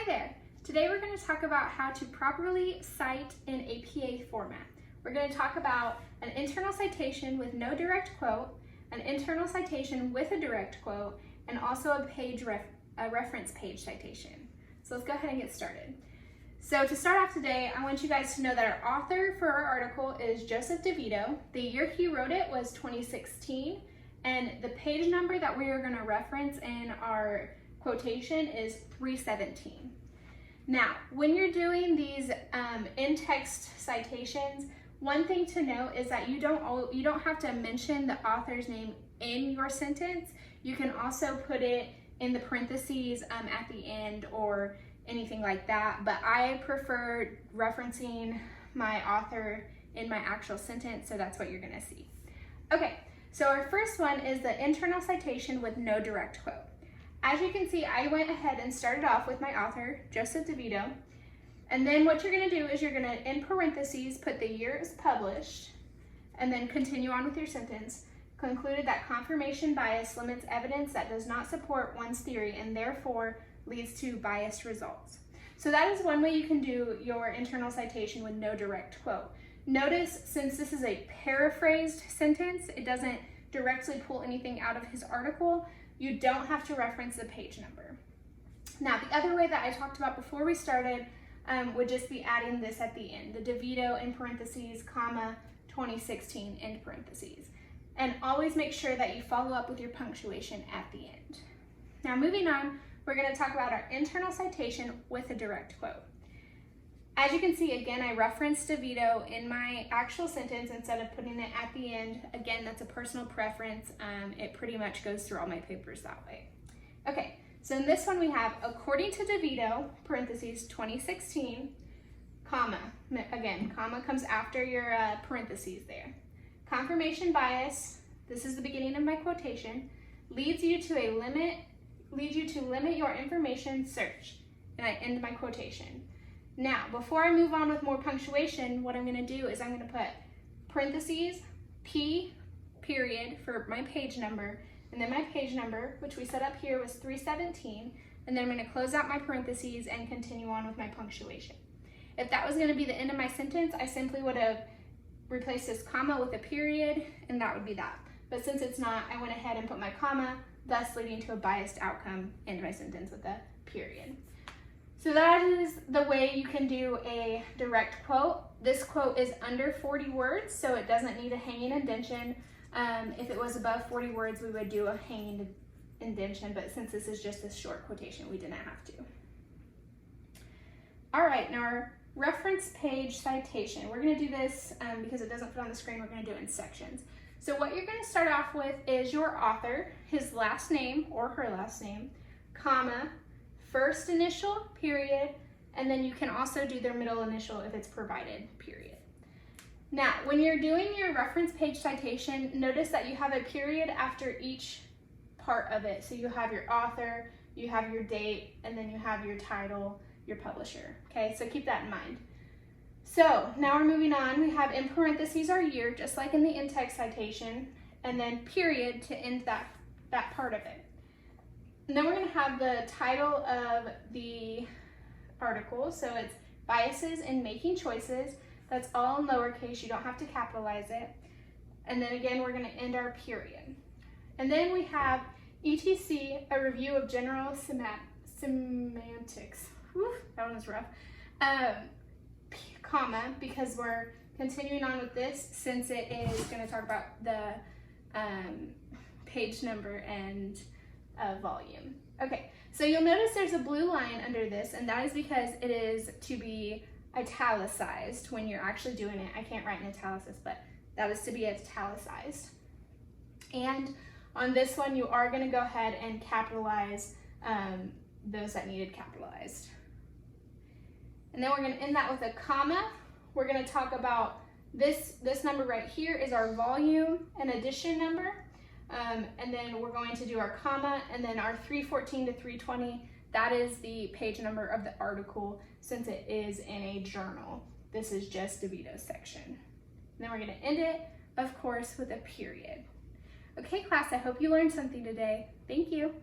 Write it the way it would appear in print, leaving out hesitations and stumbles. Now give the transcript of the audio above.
Hi there. Today we're going to talk about how to properly cite in APA format. We're going to talk about an internal citation with no direct quote, an internal citation with a direct quote, and also a reference page citation. So let's go ahead and get started. So to start off today, I want you guys to know that our author for our article is Joseph DeVito. The year he wrote it was 2016, and the page number that we are going to reference in our quotation is 317. Now, when you're doing these in-text citations, one thing to note is that you don't have to mention the author's name in your sentence. You can also put it in the parentheses at the end or anything like that, but I prefer referencing my author in my actual sentence, so that's what you're gonna see. Okay, so our first one is the internal citation with no direct quote. As you can see, I went ahead and started off with my author, Joseph DeVito, and then what you're gonna do is you're gonna, in parentheses, put the year is published, and then continue on with your sentence. Concluded that confirmation bias limits evidence that does not support one's theory and therefore leads to biased results. So that is one way you can do your internal citation with no direct quote. Notice, since this is a paraphrased sentence, it doesn't directly pull anything out of his article, you don't have to reference the page number. Now, the other way that I talked about before we started would just be adding this at the end, the DeVito in parentheses, comma, 2016 end parentheses. And always make sure that you follow up with your punctuation at the end. Now, moving on, we're going to talk about our internal citation with a direct quote. As you can see, again, I referenced DeVito in my actual sentence instead of putting it at the end. Again, that's a personal preference. It pretty much goes through all my papers that way. Okay, so in this one we have, according to DeVito, parentheses, 2016, comma, again, comma comes after your parentheses there. Confirmation bias, this is the beginning of my quotation, leads you to limit your information search. And I end my quotation. Now, before I move on with more punctuation, what I'm going to do is I'm going to put parentheses, P, period, for my page number, and then my page number, which we set up here was 317, and then I'm going to close out my parentheses and continue on with my punctuation. If that was going to be the end of my sentence, I simply would have replaced this comma with a period, and that would be that. But since it's not, I went ahead and put my comma, thus leading to a biased outcome, end my sentence with a period. So that is the way you can do a direct quote. This quote is under 40 words, so it doesn't need a hanging indentation. If it was above 40 words, we would do a hanging indentation, but since this is just a short quotation, we didn't have to. All right, now our reference page citation. We're gonna do this because it doesn't fit on the screen, we're gonna do it in sections. So what you're gonna start off with is your author, his last name or her last name, comma, first initial, period, and then you can also do their middle initial if it's provided, period. Now, when you're doing your reference page citation, notice that you have a period after each part of it. So you have your author, you have your date, and then you have your title, your publisher, okay? So keep that in mind. So now we're moving on. We have in parentheses our year, just like in the in-text citation, and then period to end that part of it. And then we're going to have the title of the article. So it's biases in making choices. That's all in lowercase. You don't have to capitalize it. And then again, we're going to end our period. And then we have ETC, a review of general semantics. Whew, that one was rough. Comma, because we're continuing on with this since it is going to talk about the page number and volume. Okay, so you'll notice there's a blue line under this, and that is because it is to be italicized when you're actually doing it. I can't write in italics, but that is to be italicized. And on this one, you are going to go ahead and capitalize those that needed capitalized. And then we're going to end that with a comma. We're going to talk about this number right here is our volume and edition number. And then we're going to do our comma, and then our 314 to 320, that is the page number of the article since it is in a journal. This is just DeVito's section. And then we're going to end it, of course, with a period. Okay, class, I hope you learned something today. Thank you.